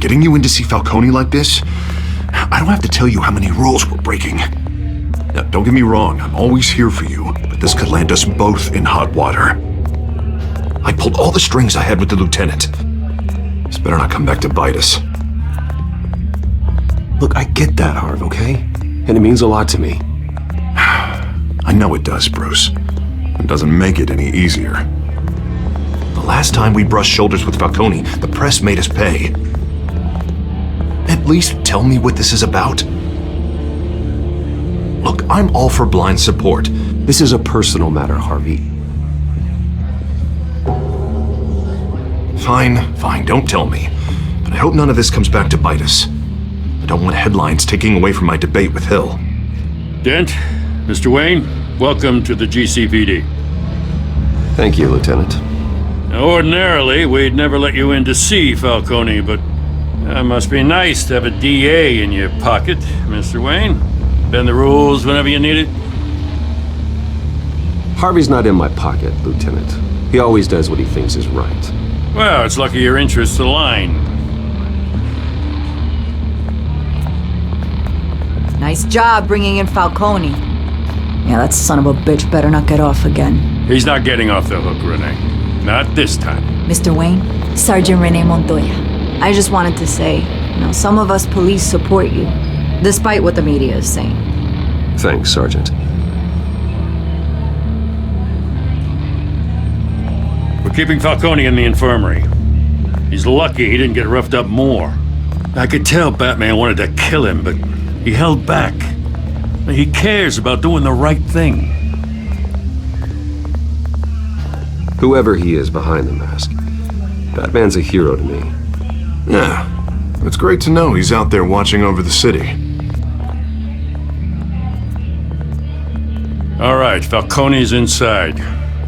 getting you in to see Falcone like this? I don't have to tell you how many rules we're breaking. Now, don't get me wrong, I'm always here for you, but this could land us both in hot water. I pulled all the strings I had with the lieutenant. This better not come back to bite us. Look, I get that, Harv, okay? And it means a lot to me. I know it does, Bruce. It doesn't make it any easier. The last time we brushed shoulders with Falcone, the press made us pay. At least tell me what this is about. Look, I'm all for blind support. This is a personal matter, Harvey. Fine, don't tell me. But I hope none of this comes back to bite us. I don't want headlines taking away from my debate with Hill. Dent, Mr. Wayne, welcome to the GCPD. Thank you, Lieutenant. Now, ordinarily, we'd never let you in to see Falcone, but it must be nice to have a DA in your pocket, Mr. Wayne. Bend the rules whenever you need it. Harvey's not in my pocket, Lieutenant. He always does what he thinks is right. Well, it's lucky your interests align. Nice job bringing in Falcone. Yeah, that son of a bitch better not get off again. He's not getting off the hook, Renee. Not this time. Mr. Wayne, Sergeant Renee Montoya. I just wanted to say, some of us police support you, despite what the media is saying. Thanks, Sergeant. We're keeping Falcone in the infirmary. He's lucky he didn't get roughed up more. I could tell Batman wanted to kill him, but he held back. He cares about doing the right thing. Whoever he is behind the mask, Batman's a hero to me. Yeah, it's great to know he's out there watching over the city. All right, Falcone's inside.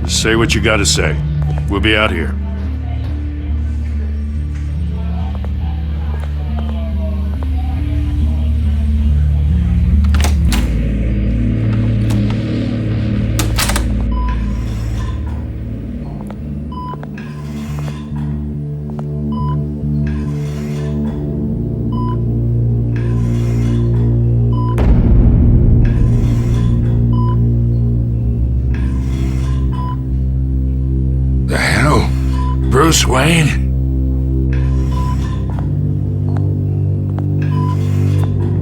Just say what you gotta say. We'll be out here. Bruce Wayne?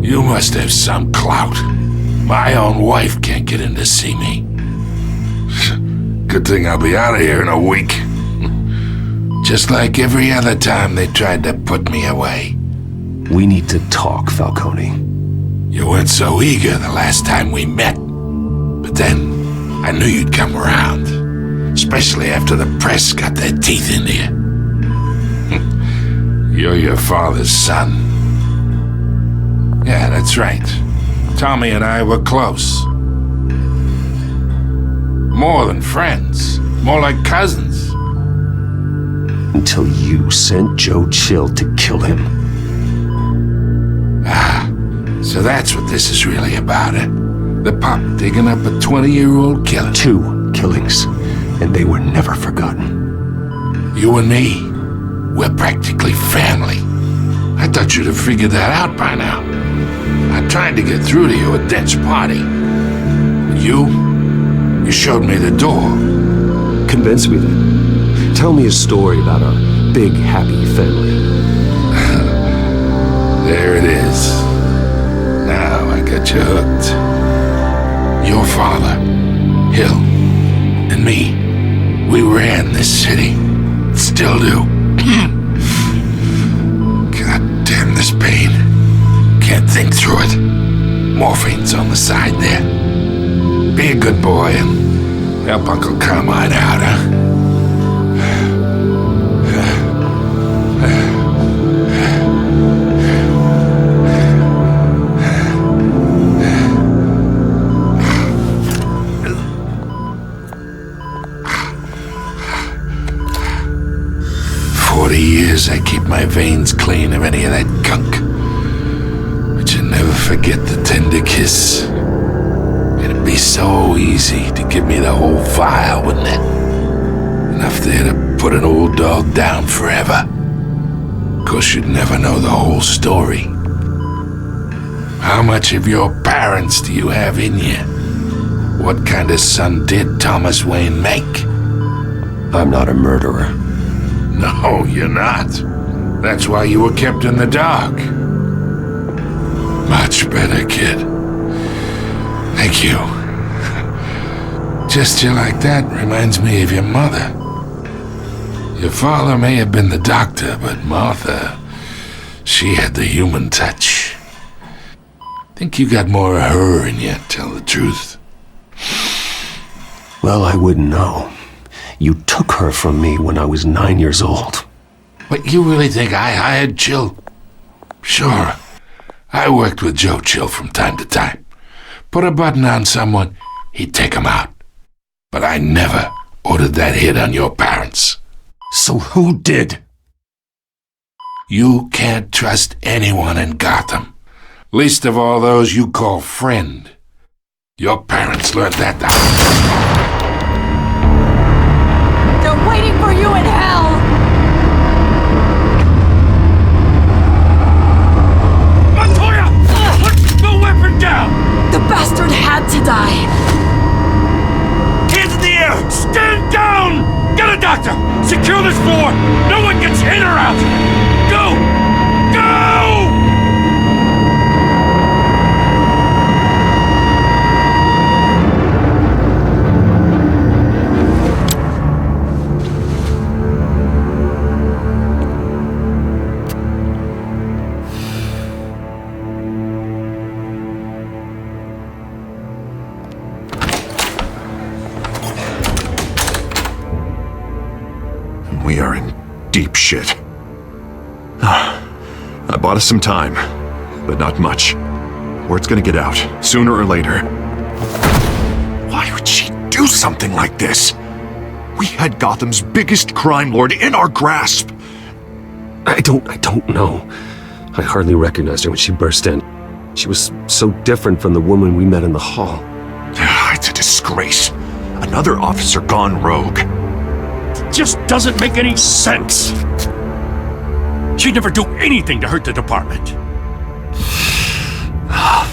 You must have some clout. My own wife can't get in to see me. Good thing I'll be out of here in a week. Just like every other time they tried to put me away. We need to talk, Falcone. You weren't so eager the last time we met. But then, I knew you'd come around. Especially after the press got their teeth into you. You're your father's son. Yeah, that's right. Tommy and I were close. More than friends. More like cousins. Until you sent Joe Chill to kill him. Ah, so that's what this is really about, eh? The pop digging up a 20-year-old killer. 2 killings. And they were never forgotten. You and me, we're practically family. I thought you'd have figured that out by now. I tried to get through to you at Dent's party. But you showed me the door. Convince me then. Tell me a story about our big, happy family. There it is. Now I got you hooked. Your father, Hill, and me. We ran this city. Still do. God damn this pain. Can't think through it. Morphine's on the side there. Be a good boy and help Uncle Carmine out, huh? 40 years I keep my veins clean of any of that gunk. But you never forget the tender kiss. It'd be so easy to give me the whole vial, wouldn't it? Enough there to put an old dog down forever. 'cause you'd never know the whole story. How much of your parents do you have in you? What kind of son did Thomas Wayne make? I'm not a murderer. No, you're not. That's why you were kept in the dark. Much better, kid. Thank you. Gesture like that reminds me of your mother. Your father may have been the doctor, but Martha, she had the human touch. Think you got more of her in you, tell the truth. Well, I wouldn't know. You took her from me when I was 9 years old. But you really think I hired Chill? Sure. I worked with Joe Chill from time to time. Put a button on someone, he'd take him out. But I never ordered that hit on your parents. So who did? You can't trust anyone in Gotham. Least of all those you call friend. Your parents learned that the They're waiting for you in hell! Montoya! Put the weapon down! The bastard had to die! Hands in the air! Stand down! Get a doctor! Secure this floor! No one gets in or out! Go! Go! We are in deep shit. I bought us some time, but not much. Word's gonna get out, sooner or later. Why would she do something like this? We had Gotham's biggest crime lord in our grasp. I don't know. I hardly recognized her when she burst in. She was so different from the woman we met in the hall. It's a disgrace. Another officer gone rogue. Just doesn't make any sense. She'd never do anything to hurt the department.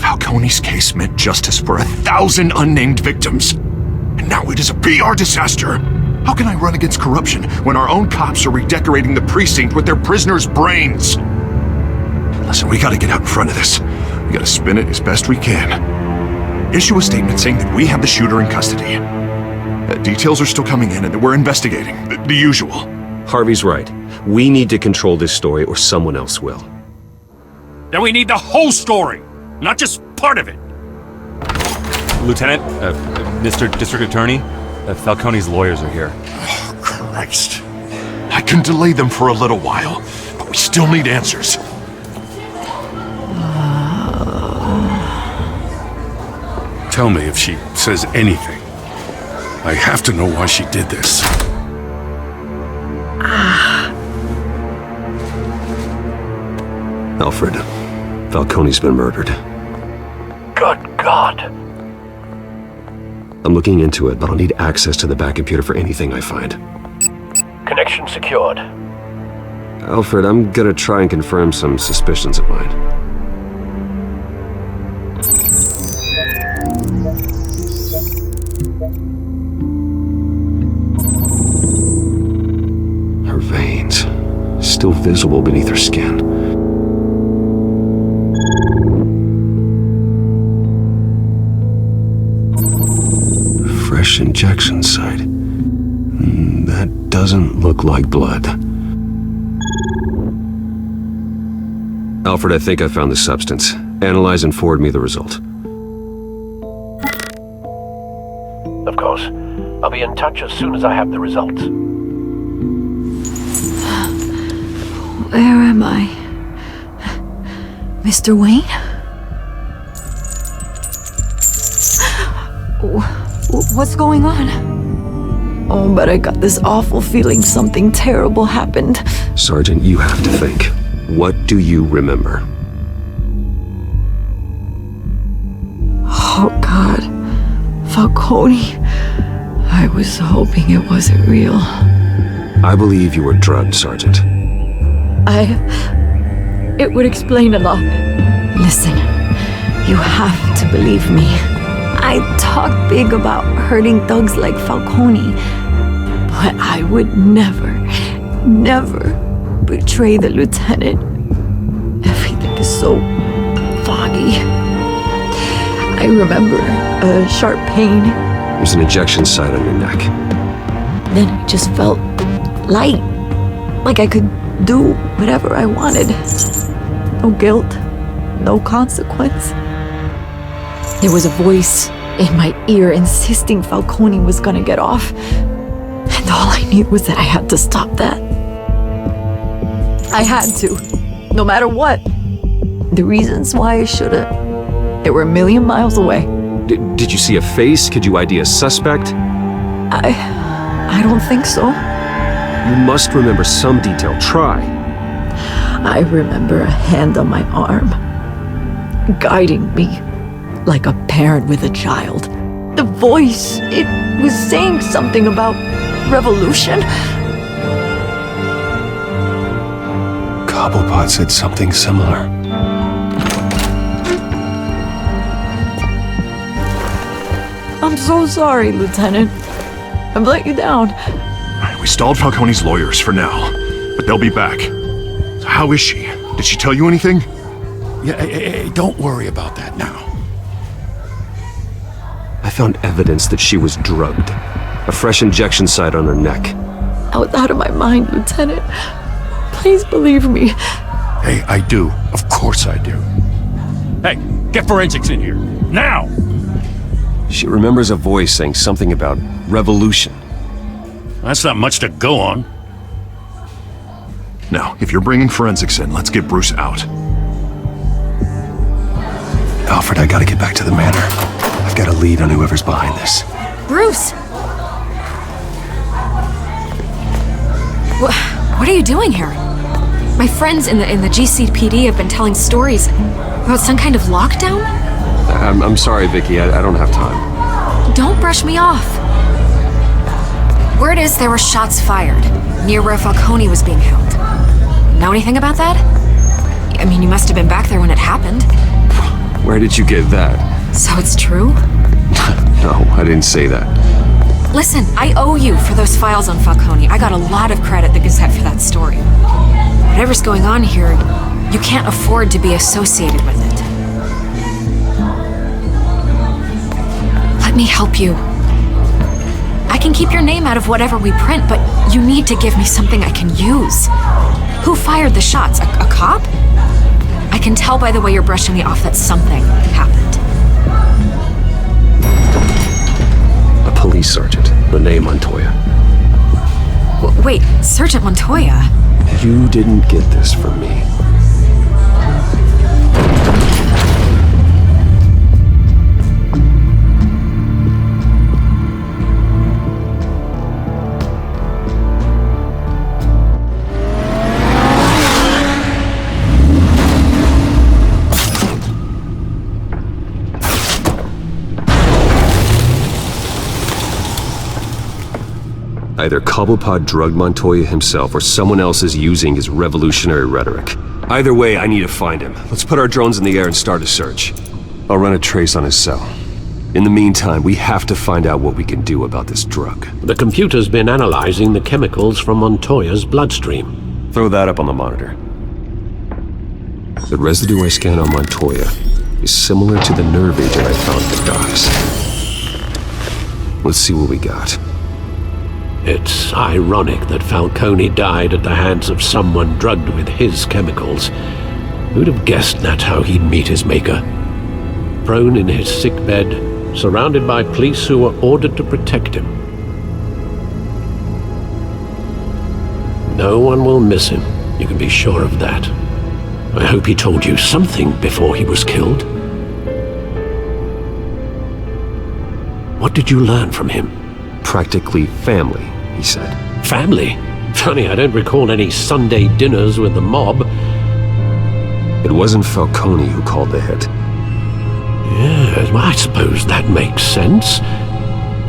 Falcone's case meant justice for 1,000 unnamed victims. And now it is a PR disaster. How can I run against corruption when our own cops are redecorating the precinct with their prisoners' brains? Listen, we gotta get out in front of this. We gotta spin it as best we can. Issue a statement saying that we have the shooter in custody. Details are still coming in and that we're investigating. The usual. Harvey's right. We need to control this story or someone else will. Then we need the whole story, not just part of it. Lieutenant, Mr. District Attorney, Falcone's lawyers are here. Oh, Christ. I can delay them for a little while, but we still need answers. Tell me if she says anything. I have to know why she did this. Alfred, Falcone's been murdered. Good God. I'm looking into it, but I'll need access to the back computer for anything I find. Connection secured. Alfred, I'm gonna try and confirm some suspicions of mine. Her veins, still visible beneath her skin. Fresh injection site. That doesn't look like blood. Alfred, I think I found the substance. Analyze and forward me the result. Of course. I'll be in touch as soon as I have the results. Where am I? Mr. Wayne? What's going on? Oh, but I got this awful feeling something terrible happened. Sergeant, you have to think. What do you remember? Oh, God. Falcone. I was hoping it wasn't real. I believe you were drugged, Sergeant. It would explain a lot. Listen, you have to believe me. I talk big about hurting thugs like Falcone, but I would never betray the lieutenant. Everything is so foggy. I remember a sharp pain. There's an injection site on your neck. Then I just felt light, like I could do whatever I wanted. No guilt, no consequence. There was a voice in my ear insisting Falcone was gonna get off. And all I knew was that I had to stop that. I had to, no matter what. The reasons why I should've, they were a million miles away. Did you see a face? Could you ID a suspect? I don't think so. You must remember some detail. Try. I remember a hand on my arm, guiding me like a parent with a child. The voice, it was saying something about revolution. Cobblepot said something similar. I'm so sorry, Lieutenant. I've let you down. We stalled Falcone's lawyers for now, but they'll be back. So how is she? Did she tell you anything? Yeah, hey, don't worry about that now. I found evidence that she was drugged. A fresh injection site on her neck. I was out of my mind, Lieutenant. Please believe me. Hey, I do. Of course I do. Hey, get forensics in here. Now! She remembers a voice saying something about revolution. That's not much to go on. Now, if you're bringing forensics in, let's get Bruce out. Alfred, I gotta get back to the manor. I've got a lead on whoever's behind this. Bruce! What are you doing here? My friends in the GCPD have been telling stories about some kind of lockdown? I'm sorry, Vicky. I don't have time. Don't brush me off. Word is there were shots fired near where Falcone was being held. Know anything about that? I mean, you must have been back there when it happened. Where did you get that? So it's true? No, I didn't say that. Listen, I owe you for those files on Falcone. I got a lot of credit at the Gazette for that story. Whatever's going on here, you can't afford to be associated with it. Let me help you. I can keep your name out of whatever we print, but you need to give me something I can use. Who fired the shots? A cop? I can tell by the way you're brushing me off that something happened. A police sergeant, Renee Montoya. Wait, Sergeant Montoya? You didn't get this from me. Either Cobblepot drugged Montoya himself or someone else is using his revolutionary rhetoric. Either way, I need to find him. Let's put our drones in the air and start a search. I'll run a trace on his cell. In the meantime, we have to find out what we can do about this drug. The computer's been analyzing the chemicals from Montoya's bloodstream. Throw that up on the monitor. The residue I scanned on Montoya is similar to the nerve agent I found in the docks. Let's see what we got. It's ironic that Falcone died at the hands of someone drugged with his chemicals. Who'd have guessed that's how he'd meet his maker? Prone in his sickbed, surrounded by police who were ordered to protect him. No one will miss him, you can be sure of that. I hope he told you something before he was killed. What did you learn from him? Practically family, he said. Family? Funny, I don't recall any Sunday dinners with the mob. It wasn't Falcone who called the hit. Yes, well, I suppose that makes sense.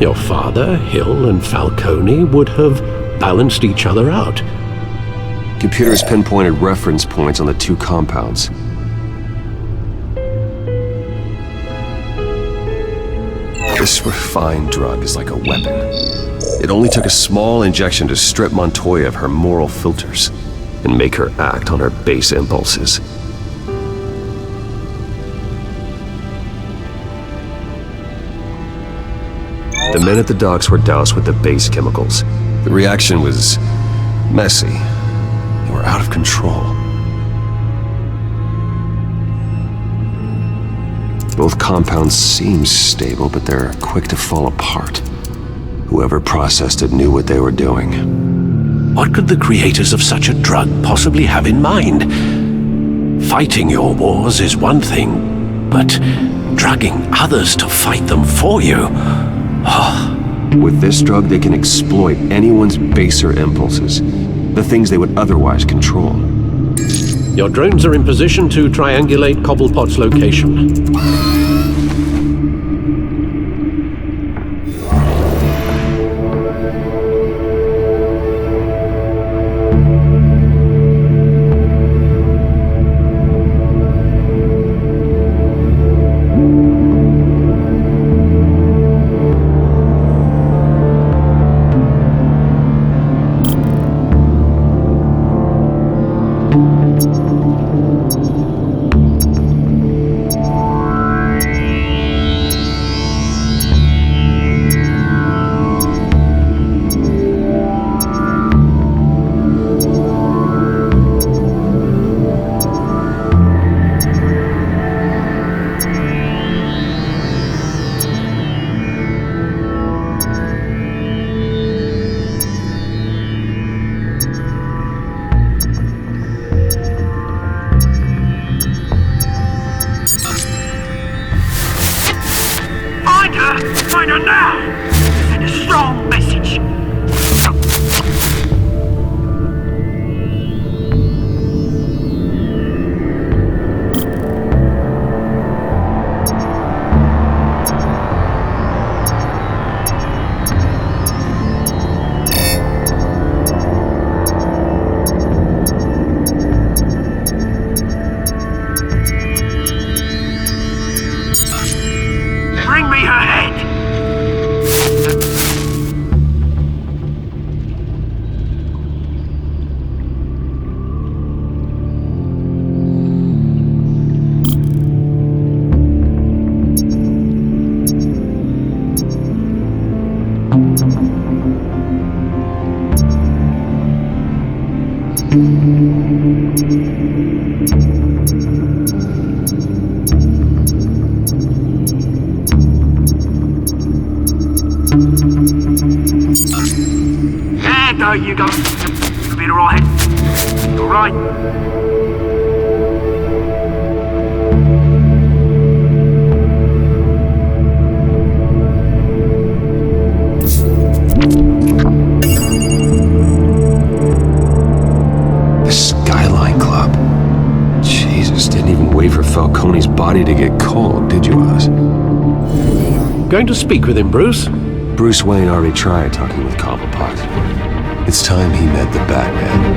Your father, Hill, and Falcone would have balanced each other out. Computers pinpointed reference points on the two compounds. This refined drug is like a weapon. It only took a small injection to strip Montoya of her moral filters and make her act on her base impulses. The men at the docks were doused with the base chemicals. The reaction was messy. They were out of control. Both compounds seem stable, but they're quick to fall apart. Whoever processed it knew what they were doing. What could the creators of such a drug possibly have in mind? Fighting your wars is one thing, but drugging others to fight them for you? With this drug, they can exploit anyone's baser impulses, the things they would otherwise control. Your drones are in position to triangulate Cobblepot's location. Find her now! Send a strong message. Bring me her head! There you go. Computer all head. All right. The Skyline Club. Jesus, didn't even wait for Falcone's body to get cold, did you, Oz? Going to speak with him, Bruce? Bruce Wayne already tried talking with Cobblepot. It's time he met the Batman.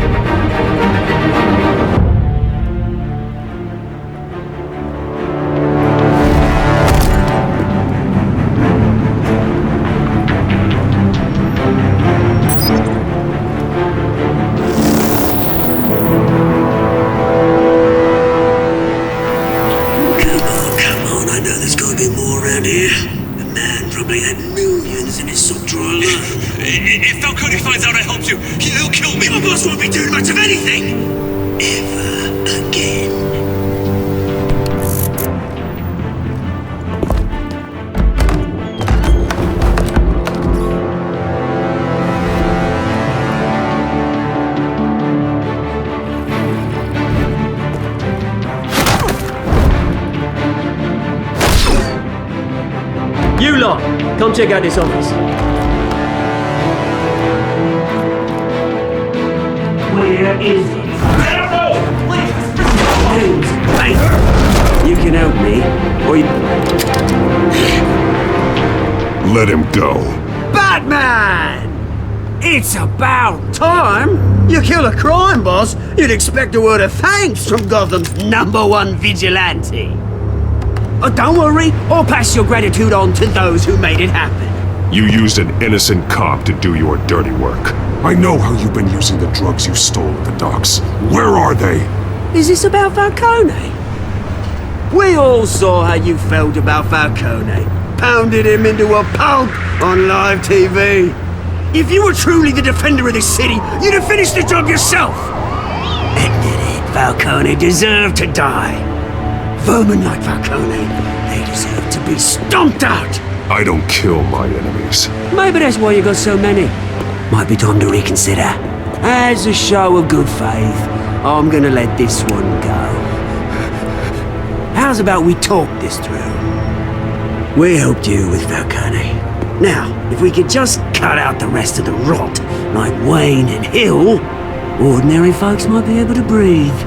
Come on, I know there's gotta be more around here. The man probably had millions in his sock drawer alone. If Falcone finds out I helped you, he'll kill me. Your boss won't be doing much of anything! Ever again. You lot, come check out this office. Where is it? I don't know! Please! You can help me, or you... Let him go. Batman! It's about time! You kill a crime boss, you'd expect a word of thanks from Gotham's #1 vigilante. Oh, don't worry, I'll pass your gratitude on to those who made it happen. You used an innocent cop to do your dirty work. I know how you've been using the drugs you stole at the docks. Where are they? Is this about Falcone? We all saw how you felt about Falcone. Pounded him into a pulp on live TV. If you were truly the defender of this city, you'd have finished the job yourself. Ended it. Falcone deserved to die. Vermin like Falcone, they deserve to be stomped out. I don't kill my enemies. Maybe that's why you got so many. Might be time to reconsider. As a show of good faith, I'm gonna let this one go. How's about we talk this through? We helped you with Falcone. Now, if we could just cut out the rest of the rot, like Wayne and Hill, ordinary folks might be able to breathe.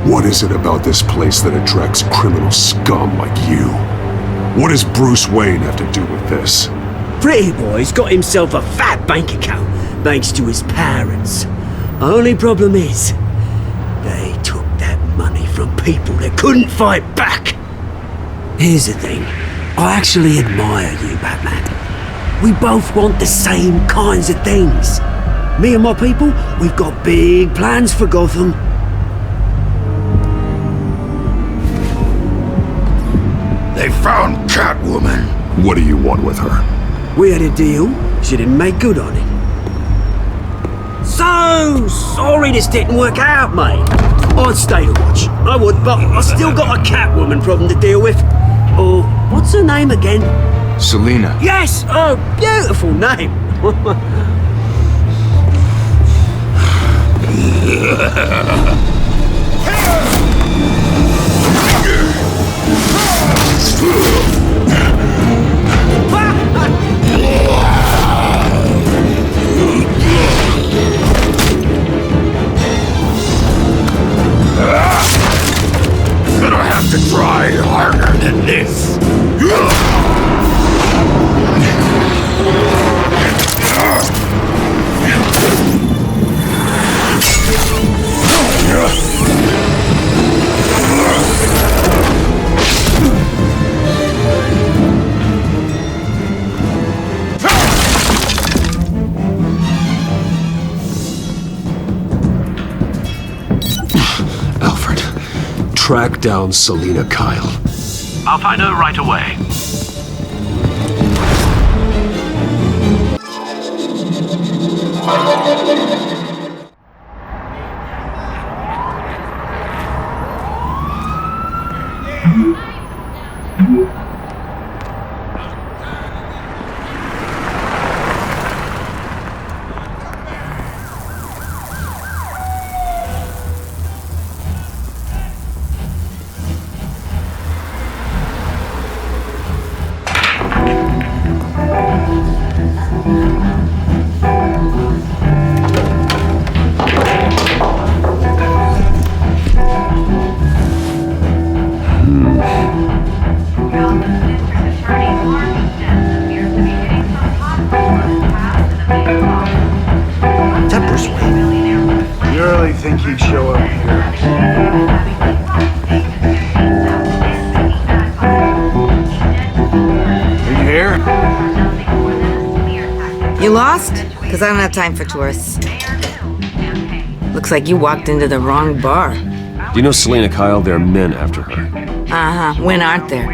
What is it about this place that attracts criminal scum like you? What does Bruce Wayne have to do with this? Pretty Boy's got himself a fat bank account, thanks to his parents. Only problem is, they took that money from people that couldn't fight back. Here's the thing. I actually admire you, Batman. We both want the same kinds of things. Me and my people, we've got big plans for Gotham. They found Catwoman. What do you want with her? We had a deal. She didn't make good on it. So sorry this didn't work out, mate. I'd stay to watch. I would, but I still got a Catwoman problem to deal with. Oh, what's her name again? Selina. Yes! Oh, beautiful name. Gonna have to try harder than this. Alfred, track down Selina Kyle. I'll find her right away. You lost? Because I don't have time for tourists. Looks like you walked into the wrong bar. Do you know Selina Kyle? There are men after her. Uh-huh. When aren't there?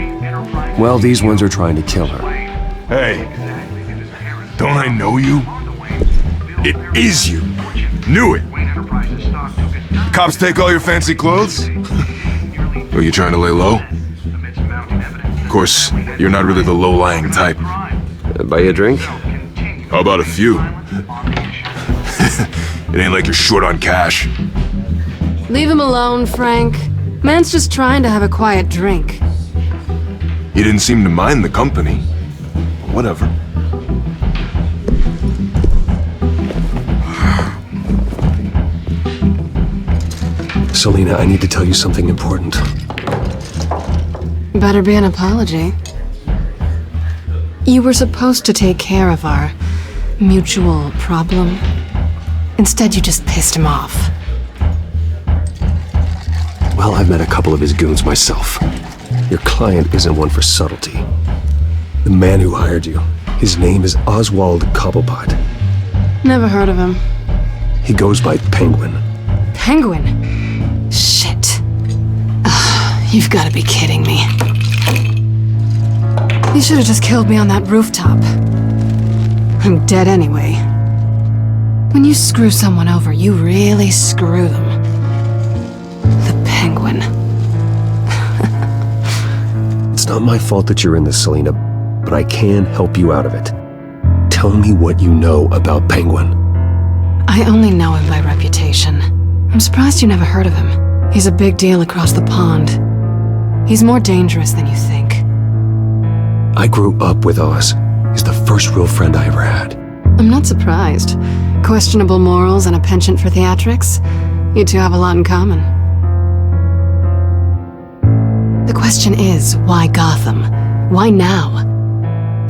Well, these ones are trying to kill her. Hey, don't I know you? It is you. Knew it. Cops take all your fancy clothes? Are you trying to lay low? Of course, you're not really the low-lying type. Buy you a drink? How about a few? It ain't like you're short on cash. Leave him alone, Frank. Man's just trying to have a quiet drink. He didn't seem to mind the company. Whatever. Selina, I need to tell you something important. Better be an apology. You were supposed to take care of our mutual problem. Instead, you just pissed him off. Well, I've met a couple of his goons myself. Your client isn't one for subtlety. The man who hired you, his name is Oswald Cobblepot. Never heard of him. He goes by Penguin. Penguin? Shit. Ugh, you've got to be kidding me. You should have just killed me on that rooftop. I'm dead anyway. When you screw someone over, you really screw them. The Penguin. It's not my fault that you're in this, Selina, but I can help you out of it. Tell me what you know about Penguin. I only know him by reputation. I'm surprised you never heard of him. He's a big deal across the pond. He's more dangerous than you think. I grew up with Oz. He's the first real friend I ever had. I'm not surprised. Questionable morals and a penchant for theatrics. You two have a lot in common. The question is, why Gotham? Why now?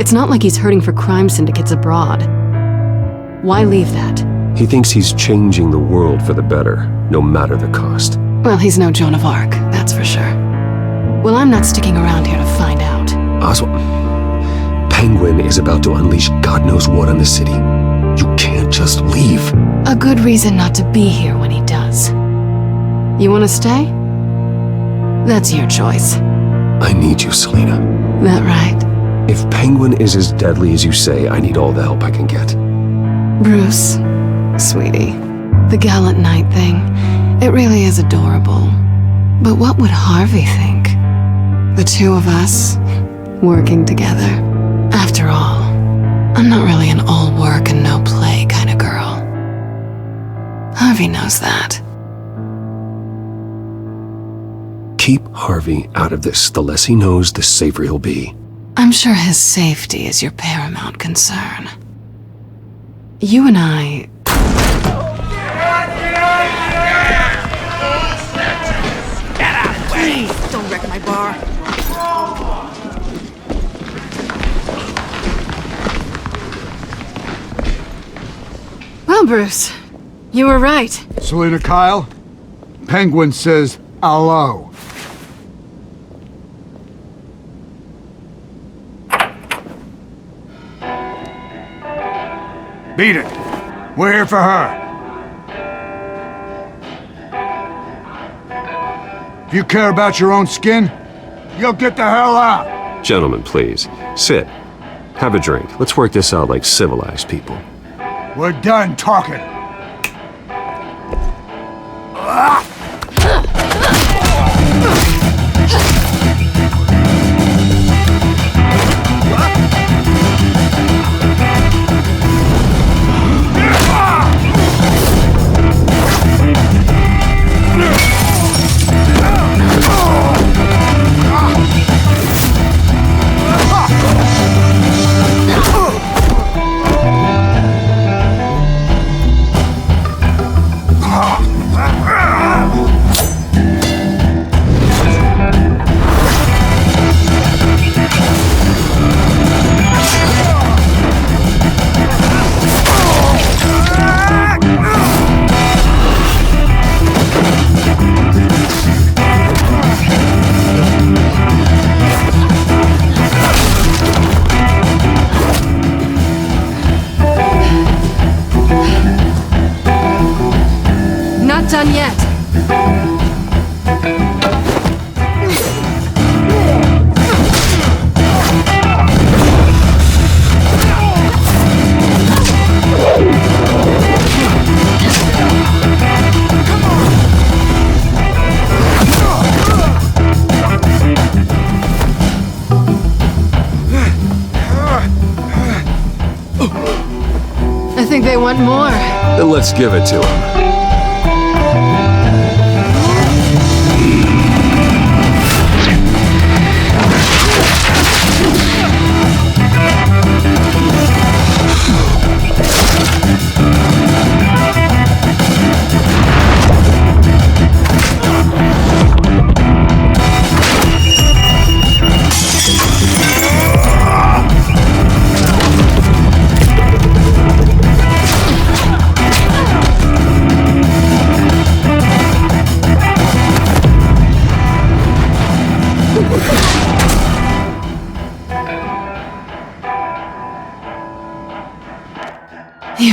It's not like he's hurting for crime syndicates abroad. Why leave that? He thinks he's changing the world for the better, no matter the cost. Well, he's no Joan of Arc, that's for sure. Well, I'm not sticking around here to find out. Oswald, Penguin is about to unleash God knows what on the city. You can't just leave. A good reason not to be here when he does. You want to stay? That's your choice. I need you, Selina. That right? If Penguin is as deadly as you say, I need all the help I can get. Bruce, sweetie, the gallant knight thing, it really is adorable. But what would Harvey think? The two of us, working together. After all, I'm not really an all work and no play kind of girl. Harvey knows that. Keep Harvey out of this. The less he knows, the safer he'll be. I'm sure his safety is your paramount concern. You and I... Get out of the way! Please, don't wreck my bar. Well, Bruce, you were right. Selina Kyle, Penguin says hello. Beat it. We're here for her. If you care about your own skin, you'll get the hell out. Gentlemen, please. Sit. Have a drink. Let's work this out like civilized people. We're done talking. Not done yet. I think they want more. Then let's give it to him.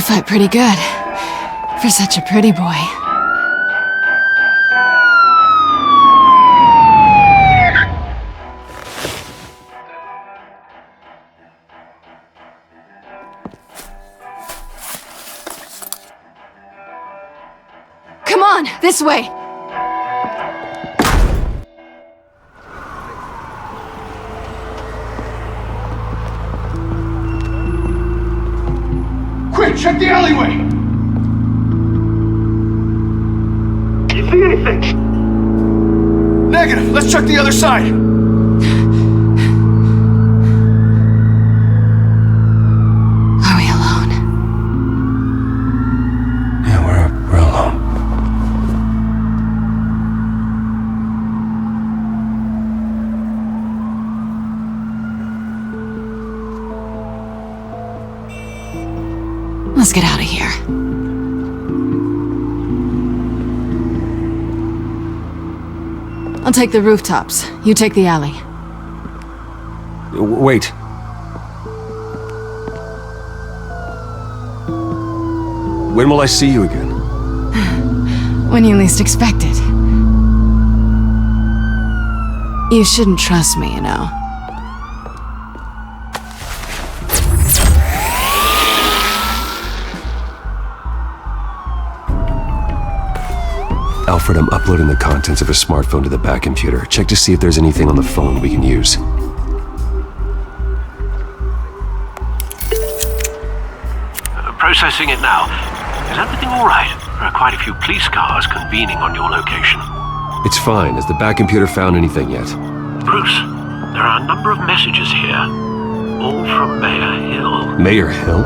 fight pretty good. For such a pretty boy. Come on, this way! Quick, check the alleyway! You see anything? Negative, let's check the other side! Are we alone? Yeah, we're alone. Let's get out of here. I'll take the rooftops. You take the alley. Wait. When will I see you again? When you least expect it. You shouldn't trust me, you know. Alfred, I'm uploading the contents of a smartphone to the back computer. Check to see if there's anything on the phone we can use. Processing it now. Is everything all right? There are quite a few police cars convening on your location. It's fine. Has the back computer found anything yet? Bruce, there are a number of messages here. All from Mayor Hill. Mayor Hill?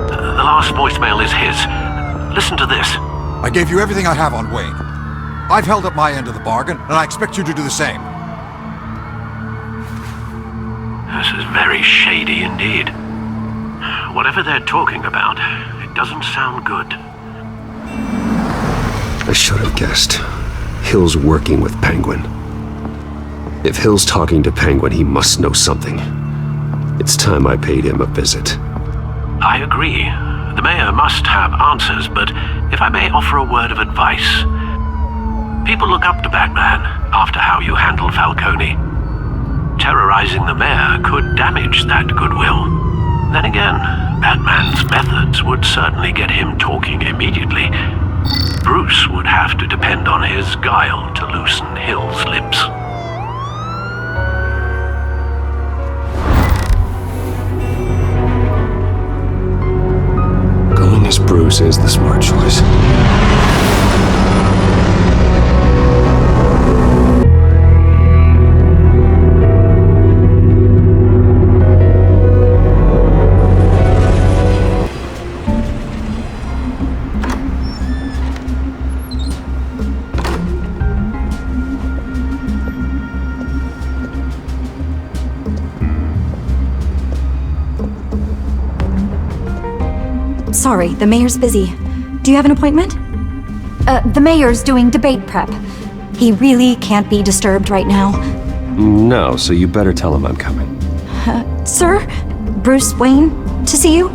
The last voicemail is his. Listen to this. I gave you everything I have on Wayne. I've held up my end of the bargain, and I expect you to do the same. This is very shady indeed. Whatever they're talking about, it doesn't sound good. I should have guessed. Hill's working with Penguin. If Hill's talking to Penguin, he must know something. It's time I paid him a visit. I agree. The mayor must have answers, but if I may offer a word of advice. People look up to Batman after how you handled Falcone. Terrorizing the mayor could damage that goodwill. Then again, Batman's methods would certainly get him talking immediately. Bruce would have to depend on his guile to loosen Hill's lips. Going as Bruce is the smart choice. Sorry, the mayor's busy. Do you have an appointment? The mayor's doing debate prep. He really can't be disturbed right now. No, so you better tell him I'm coming. Sir? Bruce Wayne? To see you?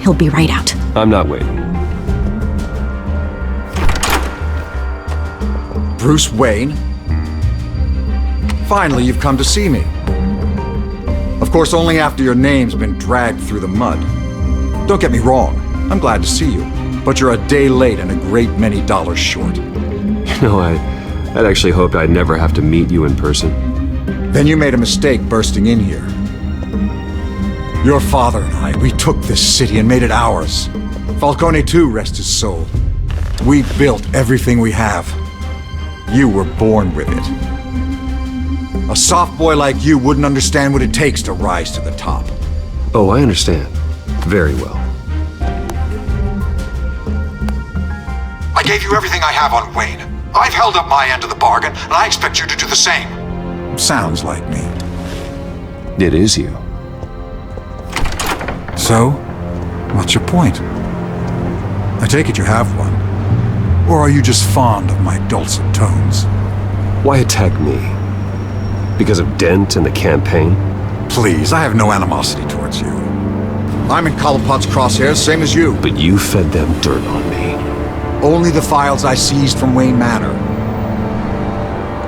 He'll be right out. I'm not waiting. Bruce Wayne? Finally, you've come to see me. Of course, only after your name's been dragged through the mud. Don't get me wrong, I'm glad to see you, but you're a day late and a great many dollars short. You know, I'd actually hoped I'd never have to meet you in person. Then you made a mistake bursting in here. Your father and I, we took this city and made it ours. Falcone too, rest his soul. We built everything we have. You were born with it. A soft boy like you wouldn't understand what it takes to rise to the top. Oh, I understand. Very well. I gave you everything I have on Wayne. I've held up my end of the bargain, and I expect you to do the same. Sounds like me. It is you. So, what's your point? I take it you have one. Or are you just fond of my dulcet tones? Why attack me? Because of Dent and the campaign? Please, I have no animosity towards you. I'm in Cobblepot's crosshairs, same as you. But you fed them dirt on me. Only the files I seized from Wayne Manor.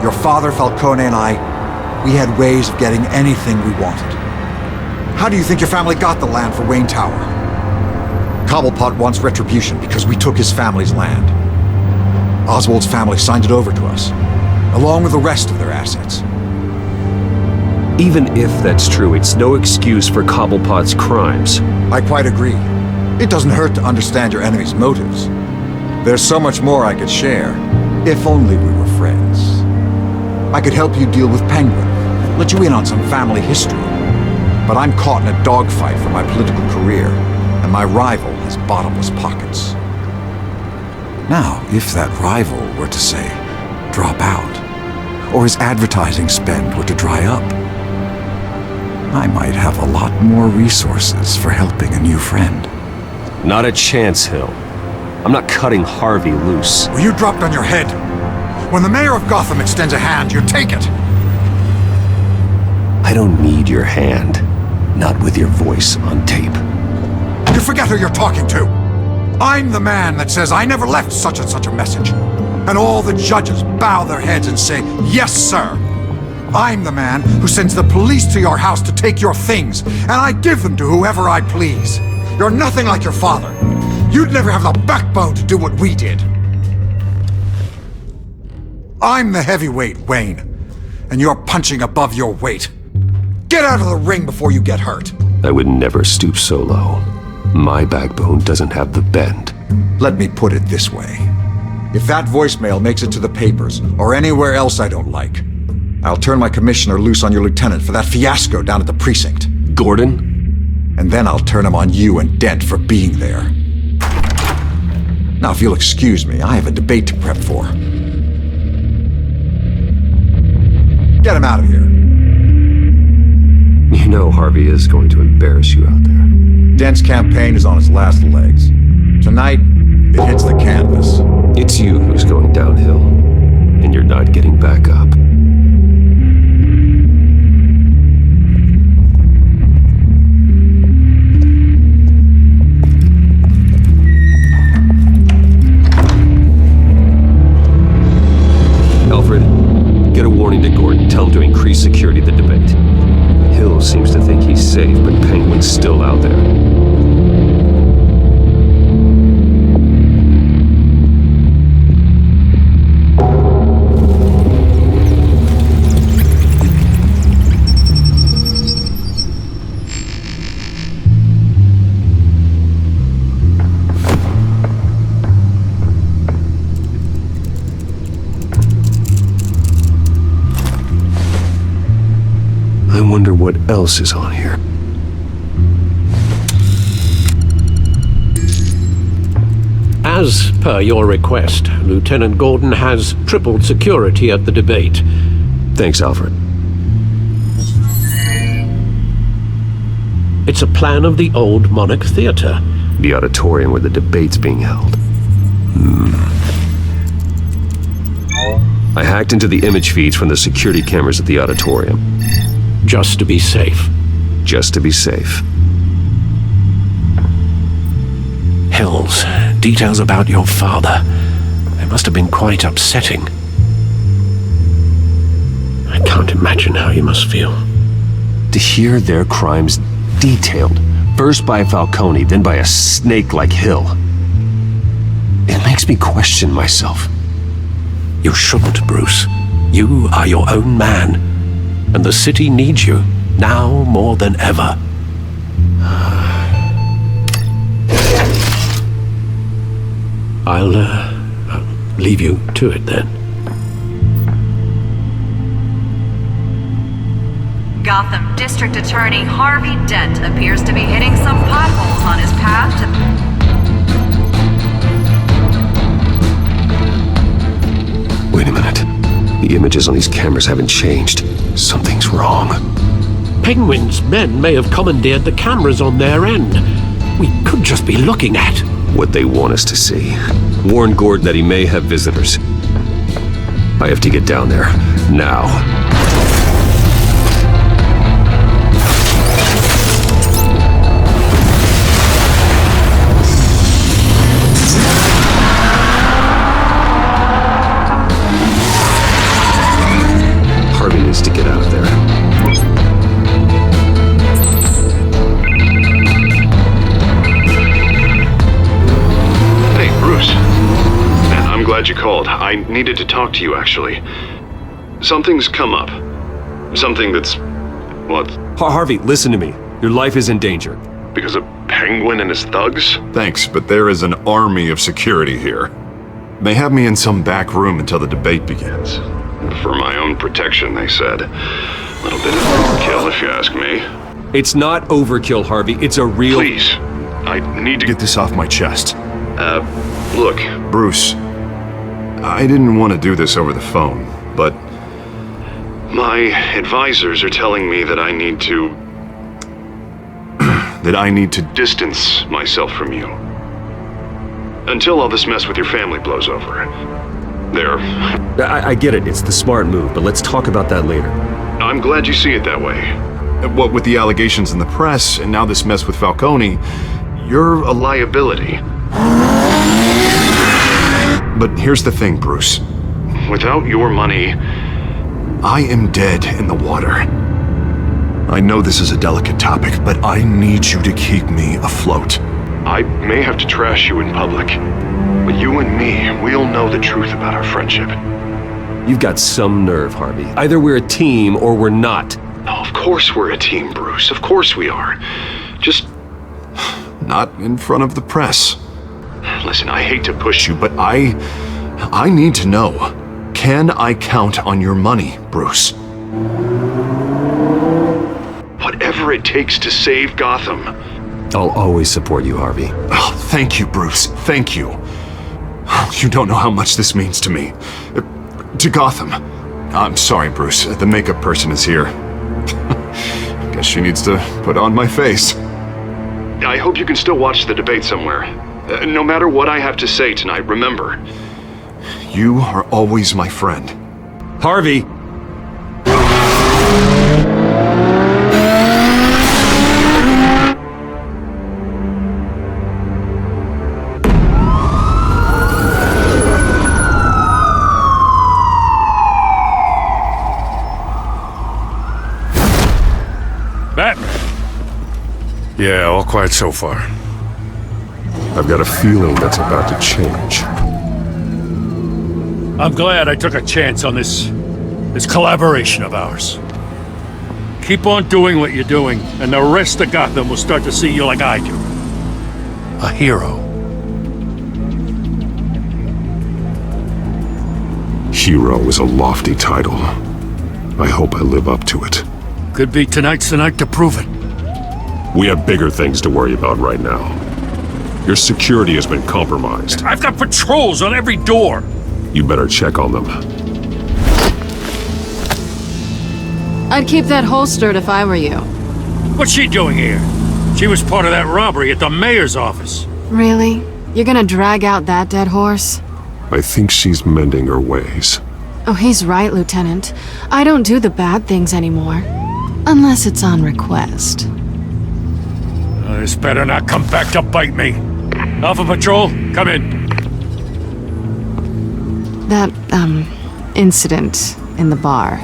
Your father, Falcone, and I, we had ways of getting anything we wanted. How do you think your family got the land for Wayne Tower? Cobblepot wants retribution because we took his family's land. Oswald's family signed it over to us, along with the rest of their assets. Even if that's true, it's no excuse for Cobblepot's crimes. I quite agree. It doesn't hurt to understand your enemy's motives. There's so much more I could share, if only we were friends. I could help you deal with Penguin, let you in on some family history. But I'm caught in a dogfight for my political career, and my rival has bottomless pockets. Now, if that rival were to say, drop out, or his advertising spend were to dry up, I might have a lot more resources for helping a new friend. Not a chance, Hill. I'm not cutting Harvey loose. Well, you dropped on your head. When the mayor of Gotham extends a hand, you take it. I don't need your hand. Not with your voice on tape. You forget who you're talking to. I'm the man that says I never left such and such a message. And all the judges bow their heads and say, yes, sir. I'm the man who sends the police to your house to take your things, and I give them to whoever I please. You're nothing like your father. You'd never have the backbone to do what we did. I'm the heavyweight, Wayne, and you're punching above your weight. Get out of the ring before you get hurt. I would never stoop so low. My backbone doesn't have the bend. Let me put it this way. If that voicemail makes it to the papers, or anywhere else I don't like, I'll turn my commissioner loose on your lieutenant for that fiasco down at the precinct. Gordon? And then I'll turn him on you and Dent for being there. Now, if you'll excuse me, I have a debate to prep for. Get him out of here. You know Harvey is going to embarrass you out there. Dent's campaign is on its last legs. Tonight, it hits the canvas. It's you who's going downhill, and you're not getting back up. Alfred, get a warning to Gordon. Tell him to increase security at the debate. Hill seems to think he's safe, but Penguin's still out there. I wonder what else is on here. As per your request, Lieutenant Gordon has tripled security at the debate. Thanks, Alfred. It's a plan of the old Monarch Theater. The auditorium where the debate's being held. I hacked into the image feeds from the security cameras at the auditorium. Just to be safe. Just to be safe. Hills, details about your father. They must have been quite upsetting. I can't imagine how you must feel. To hear their crimes detailed, first by Falcone, then by a snake like Hill. It makes me question myself. You shouldn't, Bruce. You are your own man. And the city needs you, now more than ever. I'll leave you to it then. Gotham District Attorney Harvey Dent appears to be hitting some potholes on his path to... Wait a minute. The images on these cameras haven't changed. Something's wrong. Penguin's men may have commandeered the cameras on their end. We could just be looking at what they want us to see. Warn Gordon that he may have visitors. I have to get down there. Now. glad you called. I needed to talk to you, actually. Something's come up. Something that's... what? Harvey, listen to me. Your life is in danger. Because of Penguin and his thugs? Thanks, but there is an army of security here. They have me in some back room until the debate begins. For my own protection, they said. A little bit of overkill, if you ask me. It's not overkill, Harvey. It's a real... Please. I need to get this off my chest. Look. Bruce, I didn't want to do this over the phone, but... my advisors are telling me that I need to... that I need to distance myself from you. Until all this mess with your family blows over. There. I get it. It's the smart move, but let's talk about that later. I'm glad you see it that way. What with the allegations in the press, and now this mess with Falcone, you're a liability. But here's the thing, Bruce. Without your money, I am dead in the water. I know this is a delicate topic, but I need you to keep me afloat. I may have to trash you in public, but you and me, we'll know the truth about our friendship. You've got some nerve, Harvey. Either we're a team or we're not. Oh, of course we're a team, Bruce. Of course we are. Just... not in front of the press. Listen, I hate to push you, but I need to know. Can I count on your money, Bruce? Whatever it takes to save Gotham. I'll always support you, Harvey. Oh, thank you, Bruce. Thank you. You don't know how much this means to me. To Gotham. I'm sorry, Bruce. The makeup person is here. Guess she needs to put on my face. I hope you can still watch the debate somewhere. No matter what I have to say tonight, remember, you are always my friend. Harvey! Batman! Yeah, all quiet so far. I've got a feeling that's about to change. I'm glad I took a chance on this collaboration of ours. Keep on doing what you're doing, and the rest of Gotham will start to see you like I do. A hero. Hero is a lofty title. I hope I live up to it. Could be tonight's the night to prove it. We have bigger things to worry about right now. Your security has been compromised. I've got patrols on every door. You better check on them. I'd keep that holstered if I were you. What's she doing here? She was part of that robbery at the mayor's office. Really? You're gonna drag out that dead horse? I think she's mending her ways. Oh, he's right, Lieutenant. I don't do the bad things anymore. Unless it's on request. This better not come back to bite me. Alpha Patrol, come in. That, incident in the bar.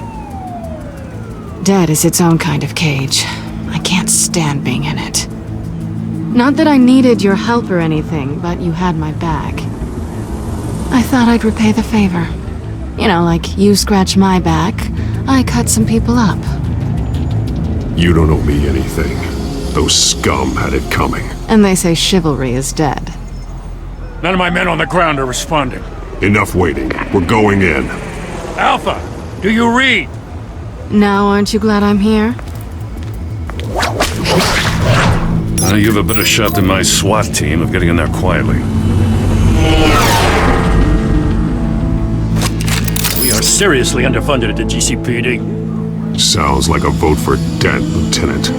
Dead is its own kind of cage. I can't stand being in it. Not that I needed your help or anything, but you had my back. I thought I'd repay the favor. You know, like you scratch my back, I cut some people up. You don't owe me anything. Those scum had it coming. And they say chivalry is dead. None of my men on the ground are responding. Enough waiting. We're going in. Alpha, do you read? Now aren't you glad I'm here? You have a better shot than my SWAT team of getting in there quietly. We are seriously underfunded at the GCPD. Sounds like a vote for Dent, Lieutenant.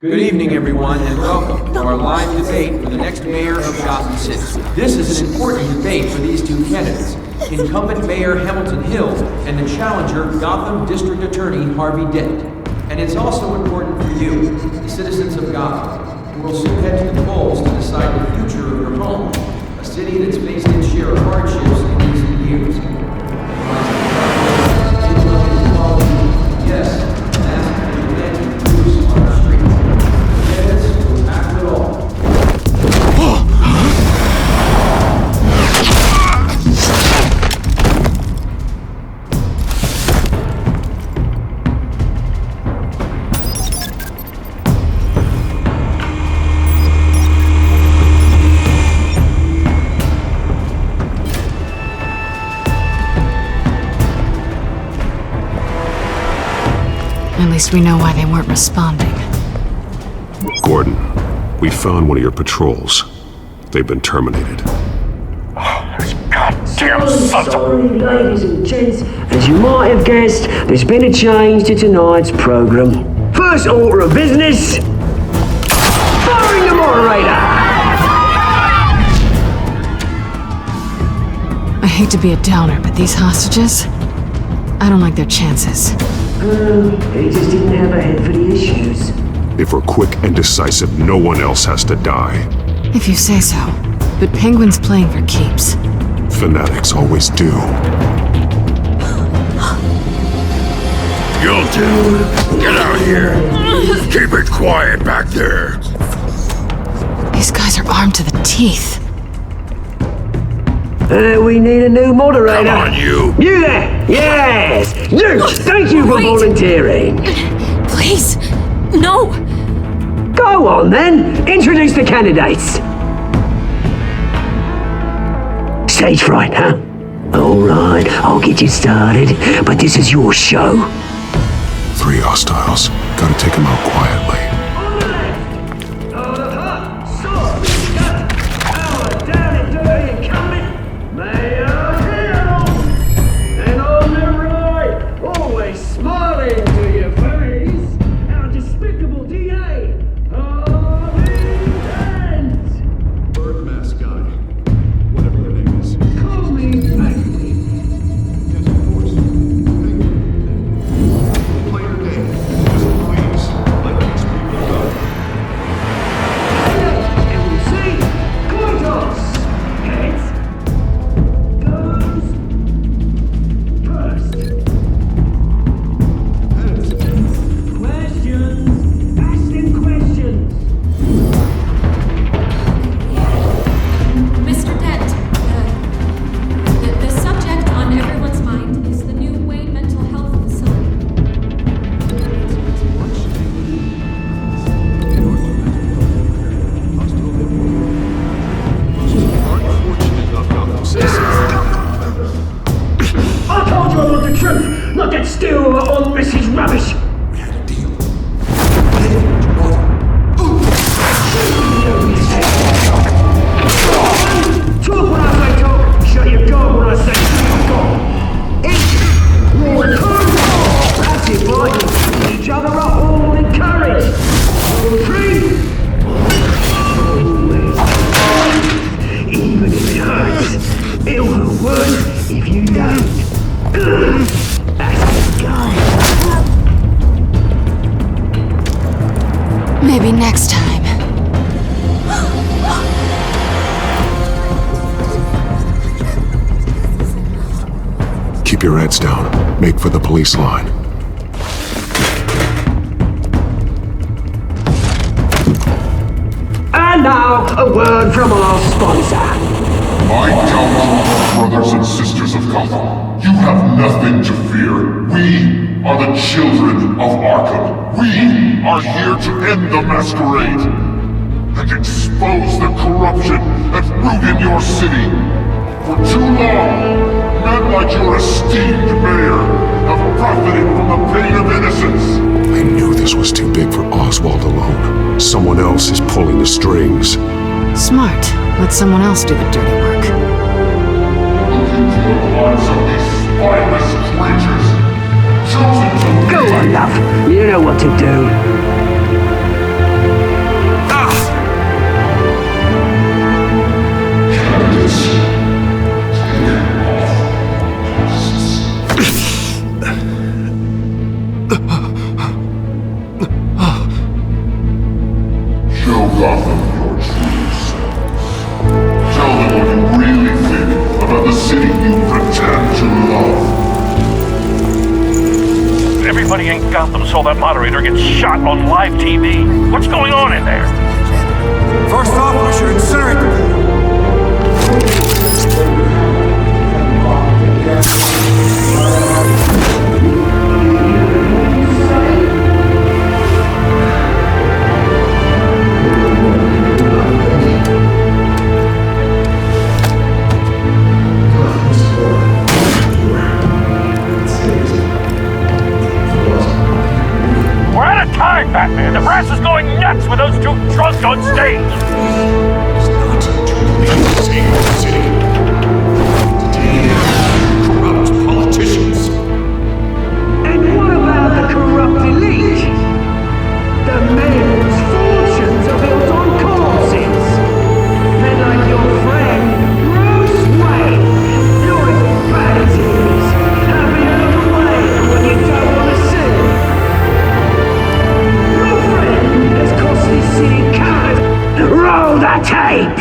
Good evening, everyone, and welcome to our live debate for the next mayor of Gotham City. This is an important debate for these two candidates, incumbent Mayor Hamilton Hill and the challenger, Gotham District Attorney Harvey Dent. And it's also important for you, the citizens of Gotham, who will soon head to the polls to decide the future of your home, a city that's faced its share of hardships in recent years. Yes, mask and anti-Bruce on our streets. Candidates will tackle it all. least we know why they weren't responding. Gordon, we found one of your patrols. They've been terminated. Goddamn sons of... Sorry, ladies and gents. As you might have guessed, there's been a change to tonight's program. First order of business... firing the moderator! I hate to be a downer, but these hostages... I don't like their chances. They just didn't have a head for the issues. If we're quick and decisive, no one else has to die. If you say so. But Penguin's playing for keeps. Fanatics always do. You two, get out here. Keep it quiet back there. These guys are armed to the teeth. We need a new moderator. Come on, you. You there! Yes! You! Thank you for volunteering. Please, no. Go on then. Introduce the candidates. Stage fright, huh? Alright, I'll get you started, but this is your show. 3 hostiles. Gotta take them out quietly. Not get still on Mrs. Rubbish! We had a deal. Talk when I say talk, shut your door when I say shut your door. Each, roar, that's it, boy. Each other up, all encouraged. 3. Even if it hurts, it won't work if you don't. That's the guy. Maybe next time. Keep your heads down. Make for the police line. And now, a word from our sponsor. My Telltale brothers and sisters of Gotham, you have nothing to fear. We are the children of Arkham. We are here to end the masquerade and expose the corruption that rooted your city. For too long, men like your esteemed mayor have profited from the pain of innocence. I knew this was too big for Oswald alone. Someone else is pulling the strings. Smart. Let someone else do the dirty work. Look into the lives of these spineless creatures, chosen to Go on, love. You know what to do. Show Gotham your true selves. Tell them what you really think about the city you pretend to love. Everybody in Gotham saw that moderator get shot on live TV. What's going on in there? First off, we should incinerate the press is going nuts with those two drunks on stage! It's not to save the city. Corrupt politicians. And what about the corrupt elite? The men's fortunes are built on corpses. Men like your friend, Bruce Wayne. You're as bad as he is. Having a look away when you don't want to see. Your friend has cost this city countless. Roll the tape!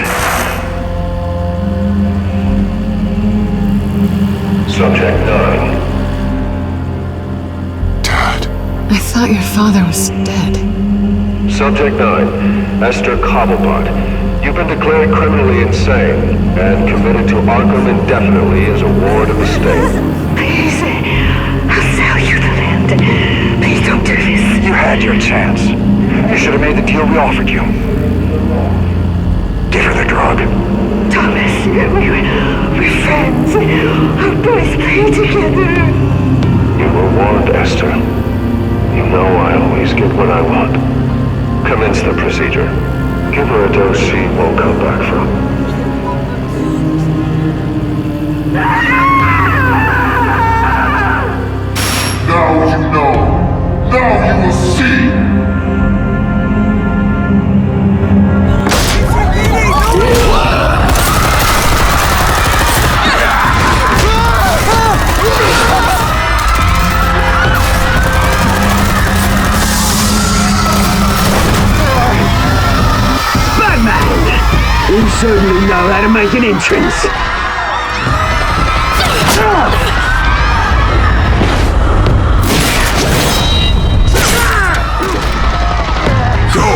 Subject 9. I thought your father was dead. Subject 9, Esther Cobblepot. You've been declared criminally insane and committed to Arkham indefinitely as a ward of the state. Please, I'll sell you the land. Please don't do this. You had your chance. You should have made the deal we offered you. Give her the drug. Thomas, we're friends. Our boys play together. You were warned, Esther. You know I always get what I want. Commence the procedure. Give her a dose she won't come back from. Now you know. Now you will see. You certainly know how to make an entrance. Go!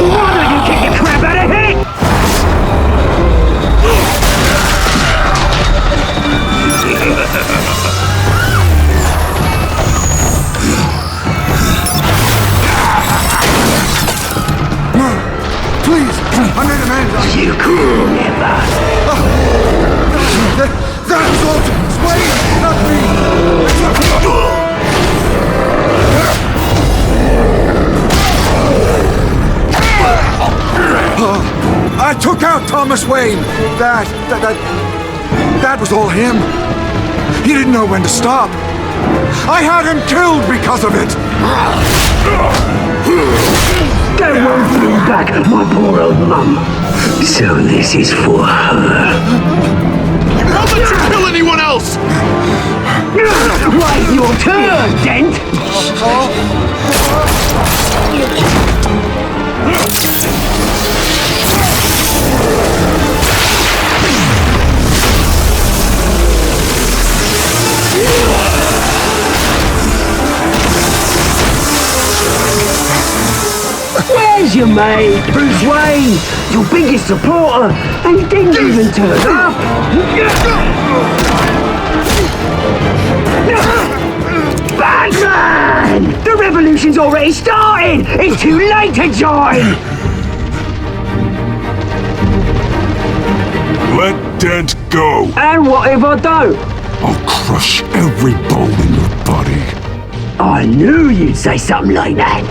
Why don't you kick the crap out of him? Please, I made amends. You cool, never. That's all. Wait, not me. I took out Thomas Wayne. That was all him. He didn't know when to stop. I had him killed because of it. That won't bring back my poor old mum. So this is for her. Don't let you kill anyone else! Wait your turn, Dent! Where's your mate, Bruce Wayne? Your biggest supporter, and he didn't even turn up. Batman! The revolution's already started! It's too late to join! Let Dent go! And what if I don't? I'll crush every bone in your body. I knew you'd say something like that.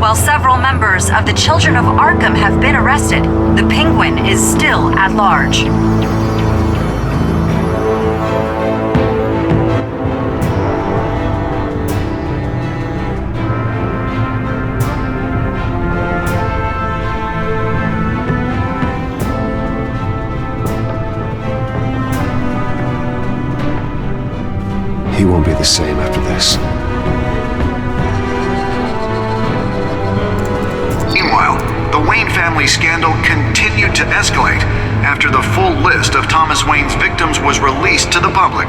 While several members of the Children of Arkham have been arrested, the Penguin is still at large. He won't be the same after this. Meanwhile, the Wayne family scandal continued to escalate after the full list of Thomas Wayne's victims was released to the public.